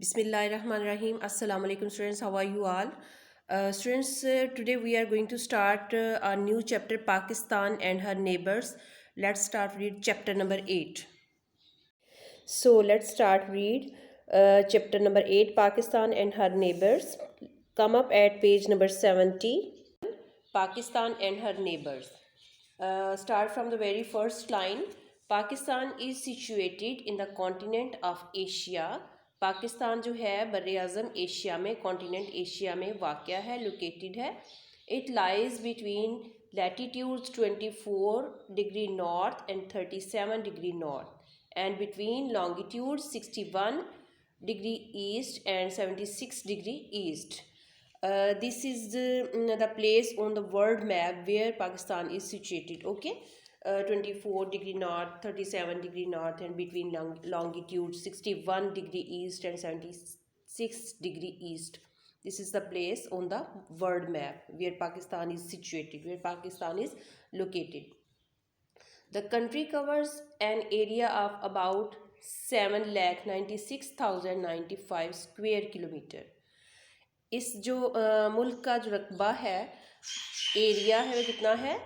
Bismillahirrahmanirrahim. Assalamu alaikum students. How are you all? Students, today we are going to start a new chapter, Pakistan and her neighbors. Let's start read chapter number 8. So let's start read chapter number 8, Pakistan and her neighbors. Come up at page number 70. Pakistan and her neighbors. Start from the very first line. Pakistan is situated in the continent of Asia. Pakistan जो है बर अज़म Asia में continent Asia में वाक़ है, located है. It lies between latitudes 24 degree north and 37 degree north and between longitude 61 degree east and 76 degree east. This is the place on the world map where Pakistan is situated. Okay, 24 degree north, 37 degree north, and between longitude 61 degree east and 76 degree east. This is the place on the world map where Pakistan is situated, where Pakistan is located. The country covers an area of about 7,96,095 square kilometer. इस जो मुल्क का जो रकबा है, area है, वो कितना है?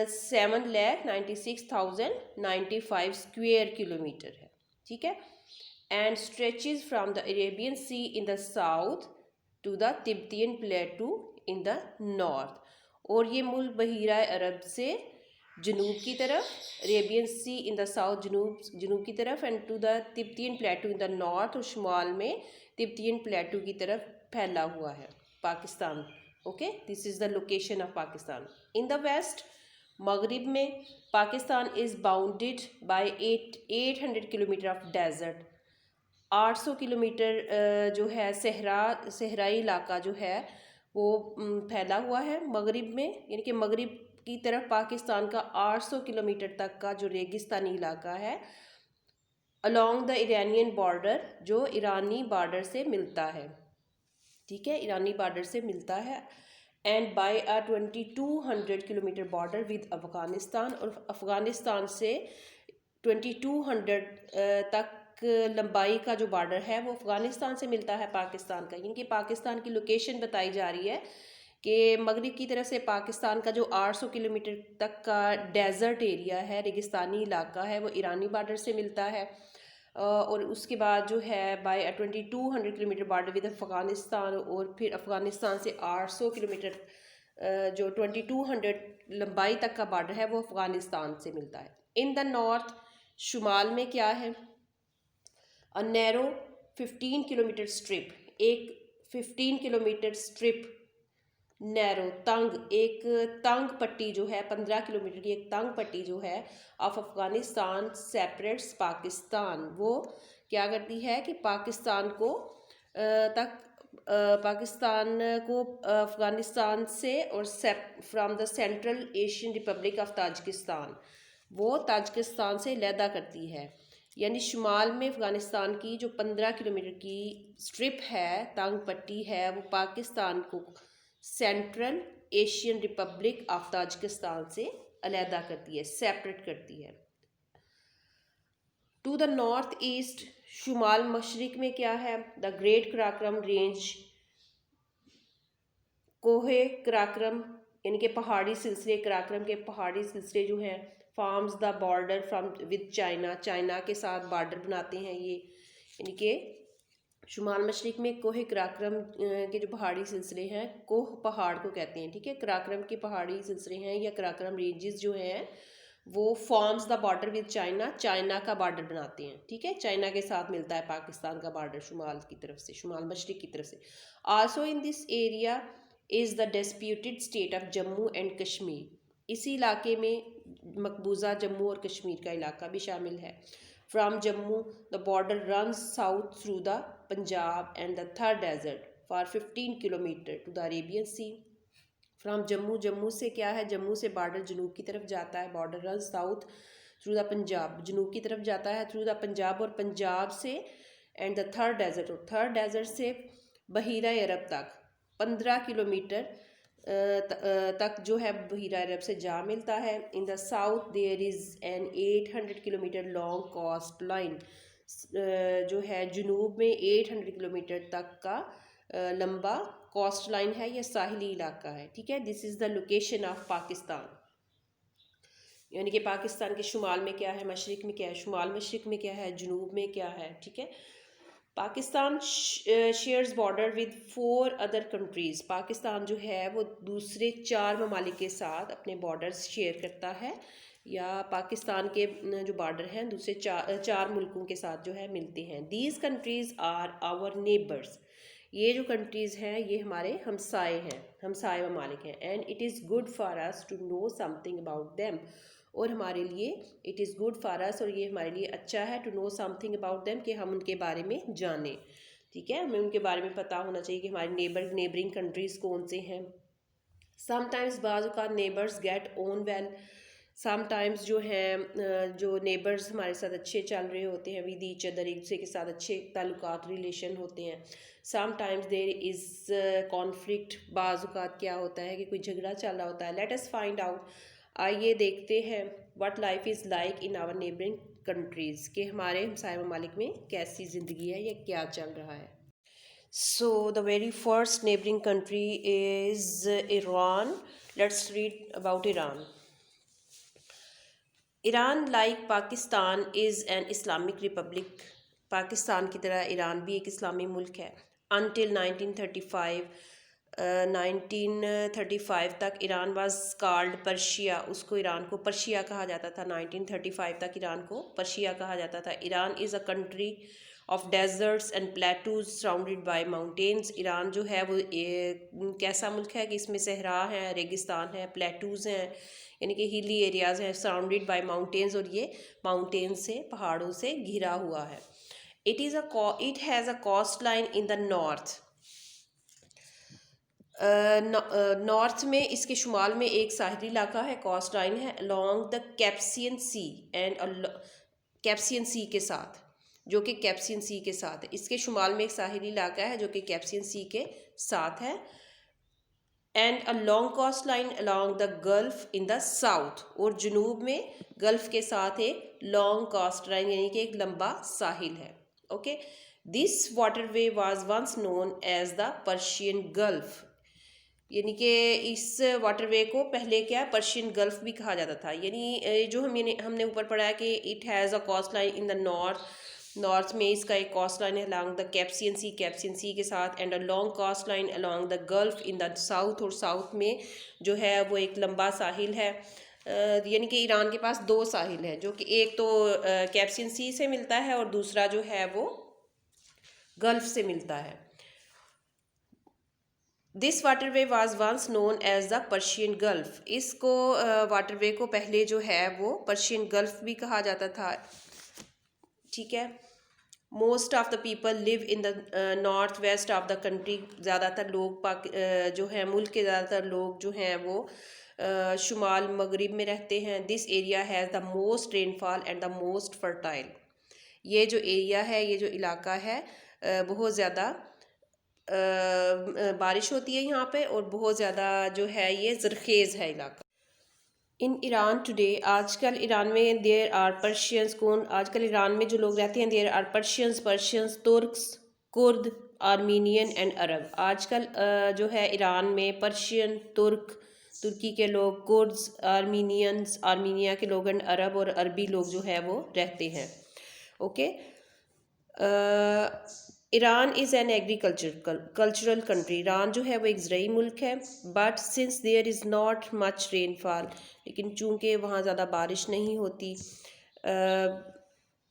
7,96,095 स्क्वेयर किलोमीटर है. ठीक है. And stretches from the Arabian sea in the south to the Tibetan plateau in the north. और ये मुल्क बहीरा अरब से जनूब की तरफ, Arabian sea in the south जनूब की तरफ, and to the Tibetan plateau in the north, और शुमाल में तिब्बतियन प्लेटू की तरफ फैला हुआ है Pakistan. Okay, this is the location of Pakistan. In the west, मगरिब में, Pakistan is bounded by 800 kilometre of desert. 800 kilometre जो है सहराई इलाका जो है वो फैला हुआ है मगरिब में. यानी कि मगरिब की तरफ पाकिस्तान का 800 किलोमीटर तक का जो रेगिस्तानी इलाका है अलोंग द ईरानियन बॉर्डर, जो ईरानी बॉर्डर से मिलता है. ठीक है, ईरानी बॉर्डर से मिलता है. And by a 2200 kilometre border with Afghanistan, और अफ़गानिस्तान से 2200 तक लंबाई का जो बॉर्डर है वो अफ़गानिस्तान से मिलता है पाकिस्तान का. यानी कि पाकिस्तान की लोकेशन बताई जा रही है कि मगरिब की तरफ से पाकिस्तान का जो 800 किलोमीटर तक का डेजर्ट एरिया है, रेगिस्तानी इलाका है, वो ईरानी बॉर्डर से मिलता है. और उसके बाद जो है by 2200 kilometre border with Afghanistan, और फिर अफ़गानिस्तान से 800 किलोमीटर जो 2200 लंबाई तक का बॉर्डर है वो अफ़गानिस्तान से मिलता है. इन द नॉर्थ, शुमाल में क्या है? अ नैरो 15 किलोमीटर स्ट्रिप, एक 15 किलोमीटर स्ट्रिप, नैरो तंग, एक तंग पट्टी जो है 15 किलोमीटर की एक तंग पट्टी जो है ऑफ अफ़गानिस्तान सेपरेट्स पाकिस्तान. वो क्या करती है कि पाकिस्तान को अफ़गानिस्तान से और from the central Asian Republic of Tajikistan, वो ताजिकिस्तान से अलहदा करती है. यानी शुमाल में अफ़गानिस्तान की जो 15 किलोमीटर की स्ट्रिप है, तंग पट्टी है, वो पाकिस्तान को central Asian Republic of Tajikistan से अलहदा करती है, सेपरेट करती है. टू द नॉर्थ ईस्ट, शुमाल मशरिक में क्या है? द ग्रेट कराक्रम रेंज, कोहे कराक्रम, यानी कि पहाड़ी सिलसिले, कराक्रम के पहाड़ी सिलसिले जो हैं, forms the border from with China, China के साथ बॉर्डर बनाते हैं ये. यानी कि शुमाल मशरिक में कोह कराक्रम के जो पहाड़ी सिलसिले हैं, कोह पहाड़ को कहते हैं. ठीक है, कराक्रम के पहाड़ी सिलसिले हैं या कराक्रम रेंजेस जो हैं वो forms the border with China, China का बॉर्डर बनाते हैं. ठीक है, चाइना के साथ मिलता है पाकिस्तान का बॉर्डर शुमाल की तरफ से, शुमाल मशरिक की तरफ से. Also in this area is the disputed state of Jammu and Kashmir. इसी इलाके में मकबूजा जम्मू और कश्मीर का इलाका भी शामिल है. From Jammu, the border runs south through the Punjab and the Thar Desert for 15 kilometer to the Arabian Sea. From Jammu, Jammu से क्या है? जम्मू से बॉर्डर जनूब की तरफ जाता है. Border run south through the Punjab, जनूब की तरफ जाता है थ्रू द पंजाब, और पंजाब से एंड द थर डेजर्ट, और थर डेजर्ट से बहीरा अरब तक 15 किलोमीटर तक जो है बहीरा अरब से जा मिलता है. In the south there is an 800 kilometre long coast line जो है जुनूब में 800 किलोमीटर तक का लंबा कोस्ट लाइन है या साहिली इलाका है, ठीक है। This is the location of Pakistan, यानी कि पाकिस्तान के शुमाल में क्या है, मशरिक में क्या है, शुमाल मशरिक में क्या है, जुनूब में क्या है, ठीक है। Pakistan shares border with 4 other countries. Pakistan जो है वो दूसरे 4 ममालिक के साथ अपने बॉर्डर्स शेयर करता है, या पाकिस्तान के जो बॉर्डर हैं दूसरे 4 मुल्कों के साथ जो है मिलते हैं। These countries are our neighbours. ये जो कंट्रीज़ हैं ये हमारे हमसाए हैं, हमसाए ममालिक हैं। And it is good for us to know something about them, और हमारे लिए it is good for us, और ये हमारे लिए अच्छा है to know something about them, कि हम उनके बारे में जानें, ठीक है। हमें उनके बारे में पता होना चाहिए कि हमारे नेबरिंग कंट्रीज़ कौन से हैं। समटाइम्स बाज़ का neighbours get on well, sometimes जो हैं जो नेबर्स हमारे साथ अच्छे चल रहे होते हैं, विद ईच अदर, एक दूसरे के साथ अच्छे ताल्लुकात रिलेशन होते हैं। समटाइम्स देयर इज़ कॉन्फ्लिक्ट, बाज़ात क्या होता है कि कोई झगड़ा चल रहा होता है। लेट अस फाइंड आउट, आइए देखते हैं what life is like in our neighbouring countries, कि हमारे हमसाया ममालिक में कैसी ज़िंदगी है या क्या चल रहा है। So the very first neighbouring country is Iran. Let's read about Iran. Iran like Pakistan is an Islamic Republic. Pakistan की तरह ईरान भी एक इस्लामी मुल्क है। अनटिल 1935 तक ईरान वाज कॉल्ड पर्शिया, उसको ईरान को पर्शिया कहा जाता था। 1935 तक ईरान को पर्शिया कहा जाता था। Iran is a country of desserts and plateaus surrounded by mountains. Iran जो है वो कैसा मुल्क है कि इसमें सहरा है, रेगिस्तान है, प्लेटूज़ हैं, यानी कि हिली एरियाज़ हैं, सराउंडेड बाय माउंटेन्स, और ये माउंटेन्स से, पहाड़ों से घिरा हुआ है। It has a coast line in the north. North में, इसके शुमाल में एक साहिली इलाका है, कोस्ट लाइन है, along the Caspian sea and Caspian sea के साथ, जो कि कैप्सियन सी के साथ है। इसके शुमाल में एक साहिली इलाका है जो कि कैप्सियन सी के साथ है। And a long coast line along the gulf in the south, और जुनूब में गल्फ के साथ एक लॉन्ग कोस्ट लाइन, यानी कि एक लंबा साहिल है। Okay, this waterway was once known as the Persian Gulf, यानी कि इस वाटरवे को पहले क्या पर्शियन गल्फ भी कहा जाता था। यानी जो हमने ऊपर पढ़ा है कि it has a coast line in the north में इसका एक कोस्ट लाइन है अलॉन्ग द कैप्सियन सी के साथ, and a long coast line along the gulf in the south, और साउथ में जो है वो एक लंबा साहिल है। यानी कि ईरान के पास 2 साहिल है, जो कि एक तो कैप्सियन सी से मिलता है और दूसरा जो है वो गल्फ से मिलता है। This waterway was once known as the Persian Gulf. इसको वाटरवे को पहले जो है वो पर्शियन गल्फ भी कहा जाता था, ठीक है। Most of the people live in the north west of the country. ज़्यादातर लोग जो है मुल्क के ज़्यादातर लोग जो हैं वो शुमाल मगरिब में रहते हैं। This area has the most rainfall and the most fertile. ये जो एरिया है, ये जो इलाका है, बहुत ज़्यादा बारिश होती है यहाँ पे, और बहुत ज़्यादा जो है ये ज़रखेज़ है इलाका। इन ईरान टुडे, आजकल ईरान में देयर आर पर्शियंस। कौन आजकल ईरान में जो लोग रहते हैं, there are Persians, Turks, Kurd, Armenian and Arab. आजकल जो है ईरान में पर्शियन, तुर्की के लोग, कुर्द्स, आर्मीनियंस, आर्मीनिया के लोग, एंड अरब और अरबी लोग जो है वो रहते हैं। Okay, Iran is an cultural country. Iran जो है वो एक ज़रई मुल्क है। But since there is not much rainfall, लेकिन चूँकि वहाँ ज़्यादा बारिश नहीं होती,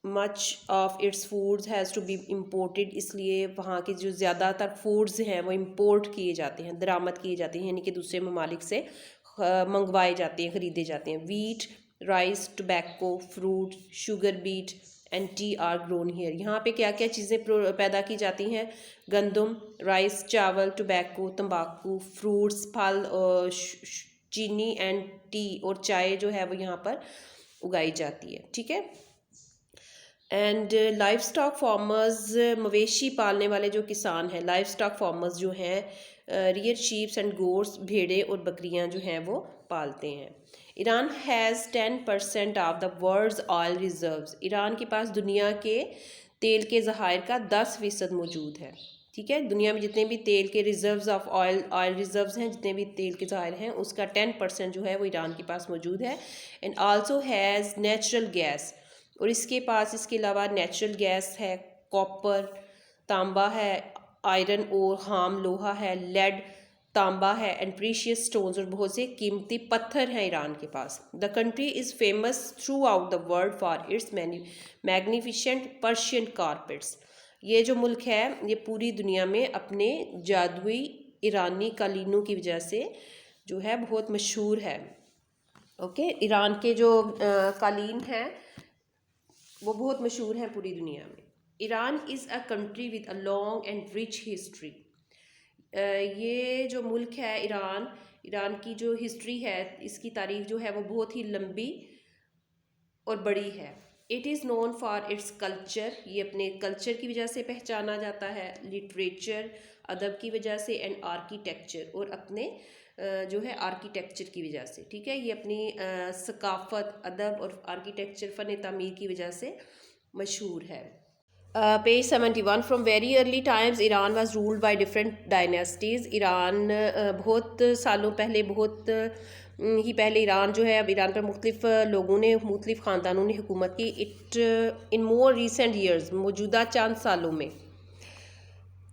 much of its foods has to be imported, इसलिए वहाँ के जो ज़्यादातर फूड्स हैं वो इम्पोर्ट किए जाते हैं, दरामद किए जाते हैं, यानी कि दूसरे ममालिक से मंगवाए जाते हैं, ख़रीदे जाते हैं। Wheat, rice, tobacco, fruit, sugar beet and T R grown here. यहाँ पे क्या क्या चीज़ें पैदा की जाती हैं? गंदम, राइस, चावल, टोबैको, तंबाकू, फ्रूट्स, फल, चीनी एंड टी, और चाय जो है वो यहाँ पर उगाई जाती है, ठीक है। एंड लाइफ स्टॉक फार्मर्स, मवेशी पालने वाले जो किसान हैं, लाइफ स्टॉक फार्मर्स जो हैं, रियर शीप्स एंड गोट्स, भेड़े और बकरियां जो हैं वो पालते हैं। Iran has 10% of the world's oil reserves. Iran के पास दुनिया के तेल के ज़खायर का 10% मौजूद है। ठीक है, दुनिया में जितने भी तेल के रिजर्व्स ऑफ ऑयल रिजर्व्स हैं, जितने भी तेल के ज़खायर हैं, उसका 10% जो है वो ईरान के पास मौजूद है। And also has natural gas, और इसके पास इसके अलावा नेचुरल गैस है, कॉपर, तांबा है, आयरन और खाम लोहा है, लेड, तांबा है, एंड प्रीशियस स्टोन्स, और बहुत से कीमती पत्थर हैं ईरान के पास। The country is famous throughout the world for its magnificent Persian carpets. ये जो मुल्क है ये पूरी दुनिया में अपने जादुई ईरानी कालीनों की वजह से जो है बहुत मशहूर है। ओके, ईरान के जो कालीन हैं वो बहुत मशहूर हैं पूरी दुनिया में। Iran is a country with a long and rich history. ये जो मुल्क है ईरान की जो हिस्ट्री है, इसकी तारीख जो है वो बहुत ही लंबी और बड़ी है। It is known for its culture, ये अपने कल्चर की वजह से पहचाना जाता है, लिटरेचर अदब की वजह से, एंड आर्किटेक्चर, और अपने जो है आर्किटेक्चर की वजह से। ठीक है, ये अपनी सकाफ़त, अदब और आर्किटेक्चर, फ़न तामीर की वजह से मशहूर है। Page 71 from very early times Iran was ruled by different dynasties. Iran बहुत सालों पहले, बहुत ही पहले ईरान जो है, अब ईरान पर मुख्तलिफ लोगों ने, मुख्तलिफ ख़ानदानों ने हुकूमत की। It in more recent years, मौजूदा चंद सालों में,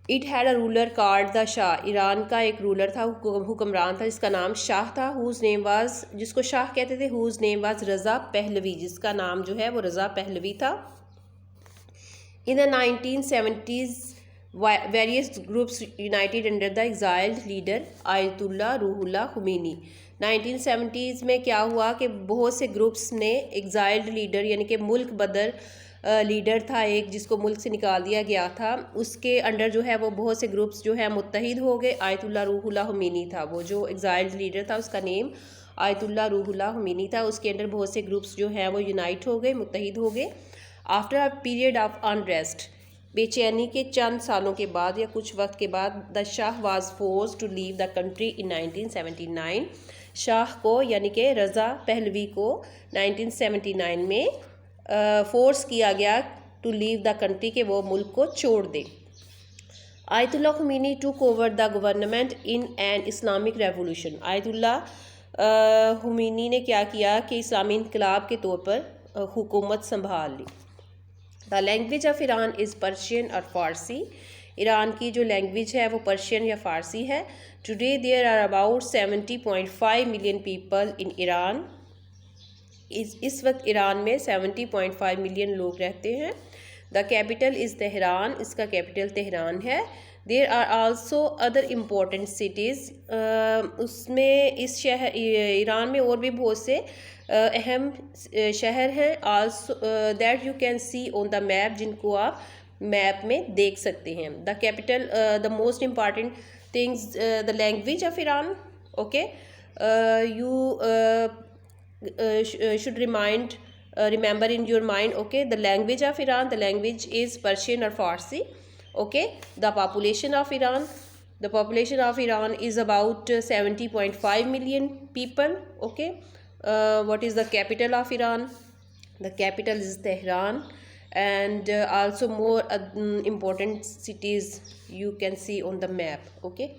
it had a ruler card the Shah, Iran का एक रूलर था, हुक्मरान था, जिसका नाम शाह था, हुज़ नेम वाज, जिसको शाह कहते थे, who's name was Raza Pahlavi, जिसका नाम जो है वो रज़ा पहलवी था। In the 1970s, various groups united under the exiled leader Ayatollah Ruhollah Khomeini। 1970s में क्या हुआ कि बहुत से ग्रुप्स ने एग्जाइल्ड लीडर, यानी कि मुल्क बदर लीडर था एक, जिसको मुल्क से निकाल दिया गया था, उसके अंडर जो है वो बहुत से ग्रुप्स जो है मुत्तहिद हो गए। आयतुल्ला रूहुल्लाह khomeini था वो जो एग्जाइल्ड लीडर था, उसका नेम आयतुल्ला रूहुल्लाह khomeini था। उसके अंडर बहुत से ग्रुप्स जो हैं वो यूनाइट हो गए, मुत्तहिद हो गए। After a period of unrest, बेचैनी के चंद सालों के बाद या कुछ वक्त के बाद, the shah was force to leave the country in 1979। शाह को यानी कि रज़ा पहलवी को 1979 में फोर्स किया गया टू लीव द कंट्री, के वो मुल्क को छोड़ दे। Ayatollah khomeini took over the government in an Islamic revolution. Ayatollah khomeini ने क्या किया कि इस्लामी इनकलाब के तौर पर हुकूमत संभाल ली। The language of Iran is Persian और फ़ारसी। ईरान की जो लैंग्वेज है वो पर्शियन या फ़ारसी है। Today there are about 70.5 million people in Iran. इस वक्त ईरान में 70.5 मिलियन लोग रहते हैं। द कैपिटल इज़ तेहरान, इसका कैपिटल तेहरान है। There are also other important cities, उसमें इस शहर ईरान में और भी बहुत से अहम शहर हैं, also that you can see on the map, जिनको आप मैप में देख सकते हैं। The capital, the most important things, the language of Iran. Okay, you should remember in your mind. Okay, the language of Iran, the language is Persian or Farsi. Okay, the population of Iran is about 70.5 million people. Okay, what is the capital of Iran? The capital is Tehran, and also more important cities you can see on the map. Okay.